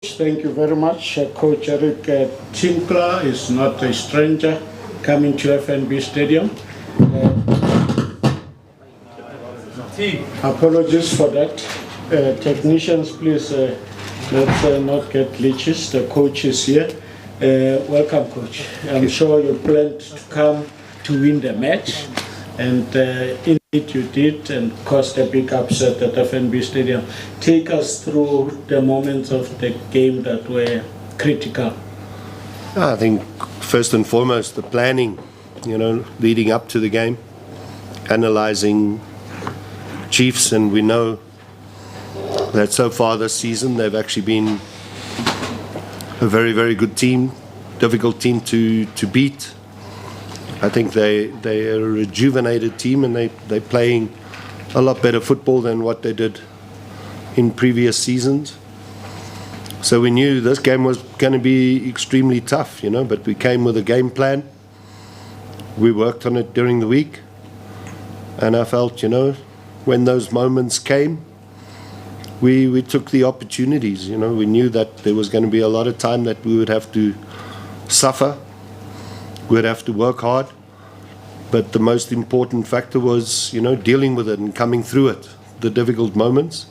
Thank you very much. Coach Eric Tinkler is not a stranger coming to FNB Stadium. Apologies for that. Technicians, please let's not get glitches. The coach is here. Welcome, coach. I'm sure you planned to come to win the match, and indeed you did, and caused a big upset at FNB Stadium. Take us through the moments of the game that were critical. I think first and foremost the planning, leading up to the game, analysing Chiefs, and we know that so far this season they've actually been a very, very good team, difficult team to beat. I think they're a rejuvenated team, and they're playing a lot better football than what they did in previous seasons. So we knew this game was going to be extremely tough, but we came with a game plan. We worked on it during the week, and I felt, when those moments came, we took the opportunities. We knew that there was going to be a lot of time that we would have to suffer. We'd have to work hard, but the most important factor was, dealing with it and coming through it, the difficult moments,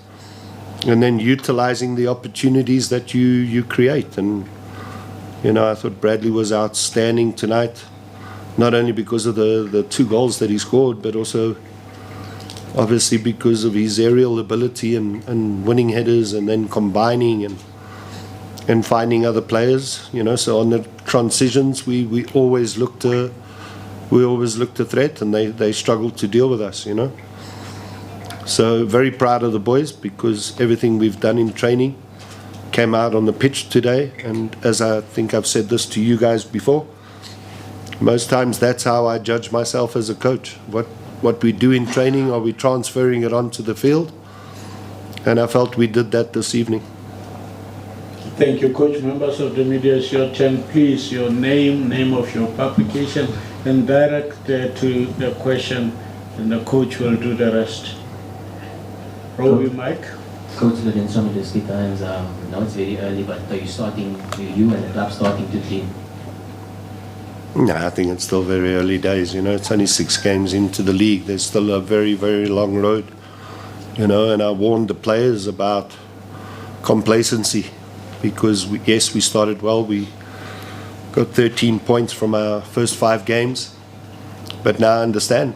and then utilizing the opportunities that you create. And, I thought Bradley was outstanding tonight, not only because of the 2 goals that he scored, but also obviously because of his aerial ability and winning headers, and then combining and finding other players. So on the transitions, we always looked a threat, and they struggled to deal with us. So very proud of the boys, because everything we've done in training came out on the pitch today. And as I think I've said this to you guys before, most times that's how I judge myself as a coach. What we do in training, are we transferring it onto the field? And I felt we did that this evening. Thank you, coach. Members of the media, it's your turn. Please, your name of your publication, and direct to the question, and the coach will do the rest. Robbie, Mike. Coach Lorenzo from the Ski Times. Now it's very early, but are you and the club starting to train? No, I think it's still very early days. It's only 6 games into the league. There's still a very, very long road. And I warned the players about complacency, because we started well. We got 13 points from our first 5 games, but now I understand.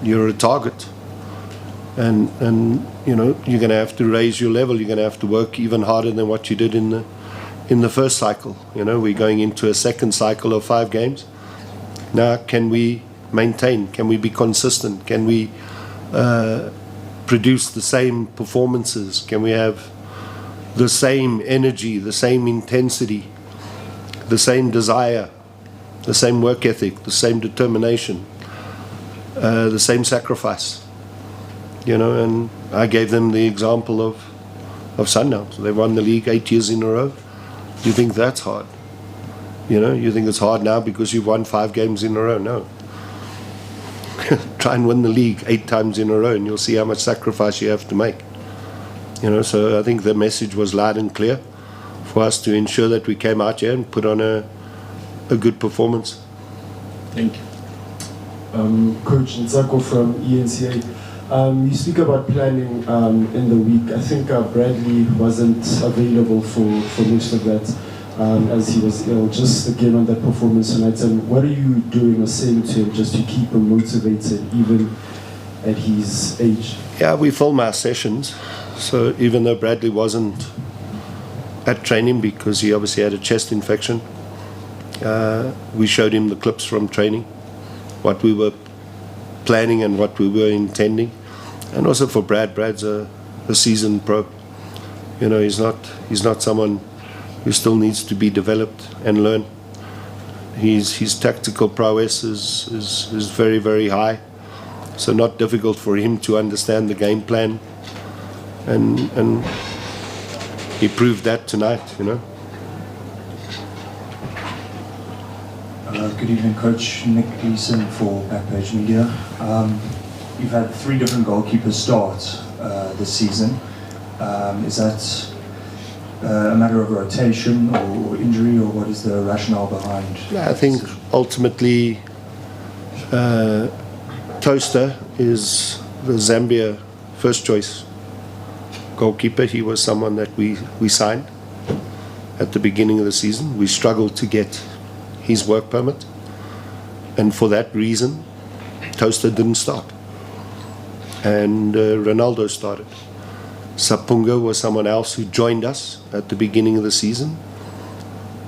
You're a target, and you're going to have to raise your level. You're going to have to work even harder than what you did in the first cycle. We're going into a second cycle of 5 games. Now, can we maintain? Can we be consistent? Can we produce the same performances? Can we have the same energy, the same intensity, the same desire, the same work ethic, the same determination, the same sacrifice? And I gave them the example of Sundowns. They won the league 8 years in a row. You think that's hard? You think it's hard now because you've won 5 games in a row? No. Try and win the league 8 times in a row, and you'll see how much sacrifice you have to make. So I think the message was loud and clear for us to ensure that we came out here and put on a good performance. Thank you. Coach Ntsako from ENCA. You speak about planning in the week. I think Bradley wasn't available for most of that, as he was ill. Just again on that performance tonight, and what are you doing or saying to him just to keep him motivated even at his age? Yeah, we film our sessions. So even though Bradley wasn't at training because he obviously had a chest infection, we showed him the clips from training, what we were planning and what we were intending. And also for Brad's a seasoned pro. He's not someone who still needs to be developed and learn. His tactical prowess is very, very high, so not difficult for him to understand the game plan, and he proved that tonight. Good evening, Coach. Nick Gleason for Backpage Media. You've had 3 different goalkeepers start this season. Is that a matter of rotation or injury, or what is the rationale behind? I think ultimately Toaster is the Zambia first choice goalkeeper. He was someone that we signed at the beginning of the season. We struggled to get his work permit, and for that reason Toaster didn't start, and Ronaldo started. Sapunga was someone else who joined us at the beginning of the season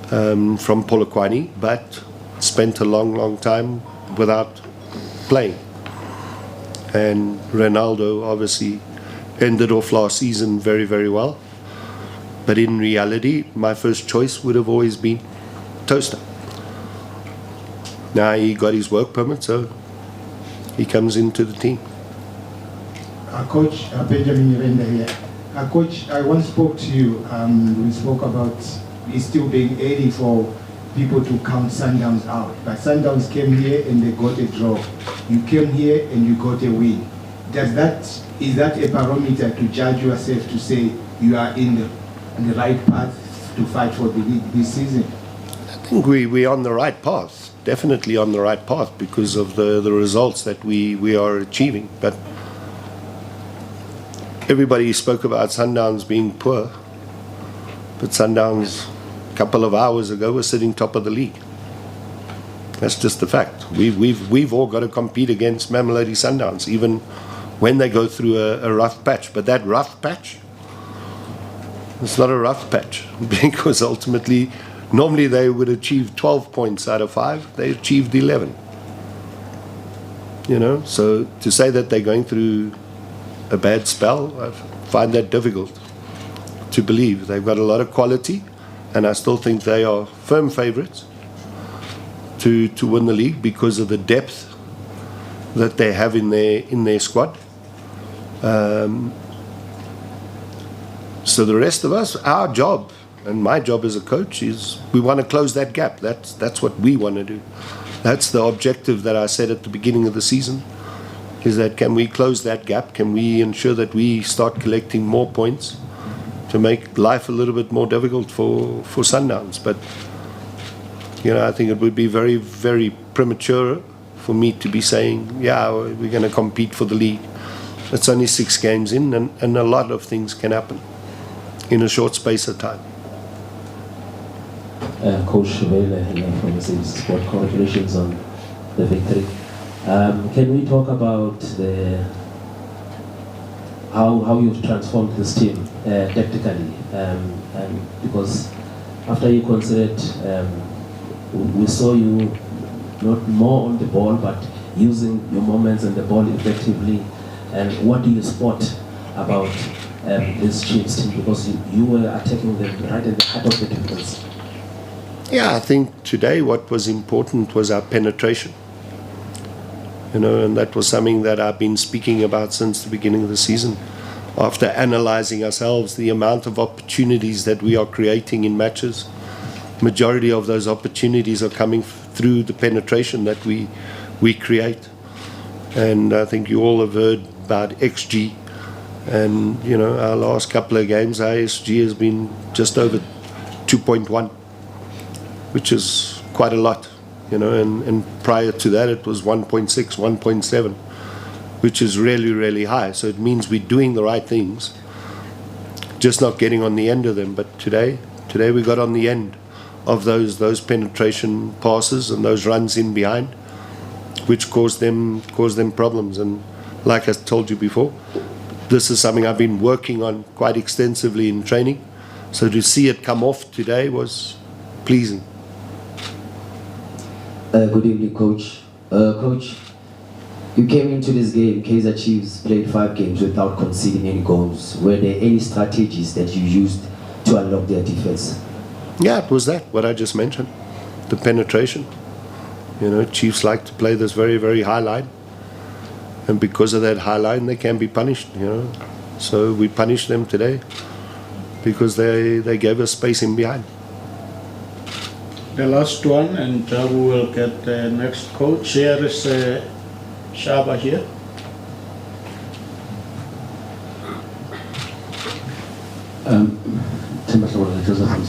from Polokwane, but spent a long time without playing. And Ronaldo obviously ended off last season very well. But in reality, my first choice would have always been Toaster. Now he got his work permit, so he comes into the team. Coach Benjamin Renda here. Coach, I once spoke to you. We spoke about it still being early for people to count Sundowns out. But Sundowns came here and they got a draw. You came here and you got a win. Is that a barometer to judge yourself to say you are in the right path to fight for the league this season? I think we're on the right path, definitely on the right path because of the results that we are achieving. But everybody spoke about Sundowns being poor, but Sundowns a couple of hours ago was sitting top of the league. That's just the fact. We've all got to compete against Mamelodi Sundowns, even when they go through a rough patch. But that rough patch, it's not a rough patch because ultimately, normally they would achieve 12 points out of 5. They achieved 11. You know, so to say that they're going through a bad spell, I find that difficult to believe. They've got a lot of quality, and I still think they are firm favourites to win the league because of the depth that they have in their squad. So the rest of us, our job, and my job as a coach, is we want to close that gap. That's what we want to do. That's the objective that I said at the beginning of the season, is that can we close that gap? Can we ensure that we start collecting more points to make life a little bit more difficult for Sundowns? But, you know, I think it would be very premature for me to be saying, yeah, we're going to compete for the league. It's only 6 games in, and a lot of things can happen in a short space of time. Coach Vele from the Sport, congratulations on the victory. Can we talk about how you've transformed this team tactically? And because after you considered, we saw you not more on the ball, but using your moments and the ball effectively. And what do you spot about this Chiefs team? Because you were attacking them right in the heart of the defense. Yeah, I think today what was important was our penetration. You know, and that was something that I've been speaking about since the beginning of the season. After analysing ourselves, the amount of opportunities that we are creating in matches, majority of those opportunities are coming through the penetration that we create. And I think you all have heard about XG. And, you know, our last couple of games, our XG has been just over 2.1, which is quite a lot. You know, and prior to that it was 1.6, 1.7, which is really high. So it means we're doing the right things, just not getting on the end of them. But today we got on the end of those penetration passes and those runs in behind, which caused them problems. And like I told you before, this is something I've been working on quite extensively in training. So to see it come off today was pleasing. Good evening, Coach. Coach, you came into this game, Kaizer Chiefs played 5 games without conceding any goals. Were there any strategies that you used to unlock their defense? Yeah, it was what I just mentioned, the penetration. You know, Chiefs like to play this very high line, and because of that high line, they can be punished. You know, so we punished them today because they gave us space in behind. The last one, and we will get the next coach. Here is Shaba here.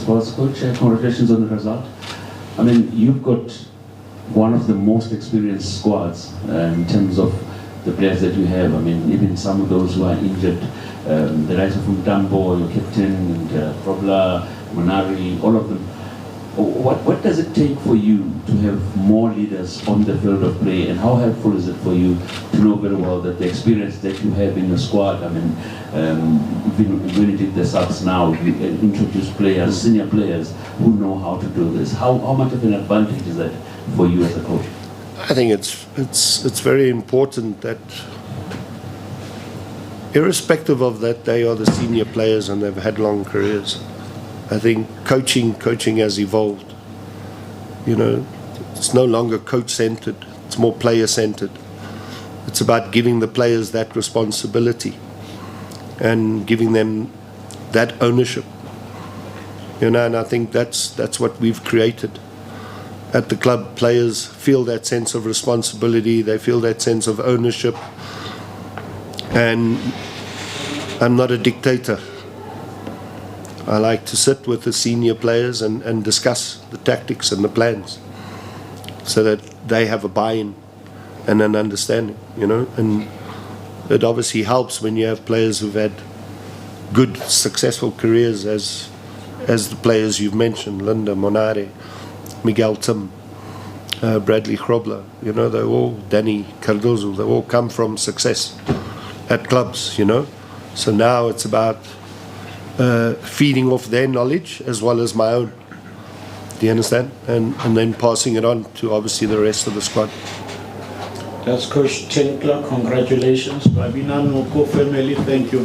Sports. Coach, congratulations on the result. I mean, you've got one of the most experienced squads in terms of the players that you have. I mean, even some of those who are injured, the likes of Mtambo, your captain, and Probla, Monari, all of them. What does it take for you to have more leaders on the field of play, and how helpful is it for you to know very well that the experience that you have in your squad, I mean, when you did the subs now, you introduce players, senior players who know how to do this. How much of an advantage is that for you as a coach? I think it's very important that, irrespective of that, they are the senior players and they've had long careers. I think coaching has evolved. You know, it's no longer coach-centered, it's more player-centered. It's about giving the players that responsibility and giving them that ownership. You know, and I think that's what we've created. At the club, players feel that sense of responsibility, they feel that sense of ownership. And I'm not a dictator. I like to sit with the senior players and discuss the tactics and the plans so that they have a buy-in and an understanding, you know. And it obviously helps when you have players who've had good, successful careers as the players you've mentioned, Linda, Monare, Miguel Tim, Bradley Grobler, you know, they're all, Danny Cardozo, they all come from success at clubs, you know. So now it's about feeding off their knowledge as well as my own. Do you understand? And then passing it on to obviously the rest of the squad. That's Coach Tinkler. Congratulations. Babina Noko family, thank you.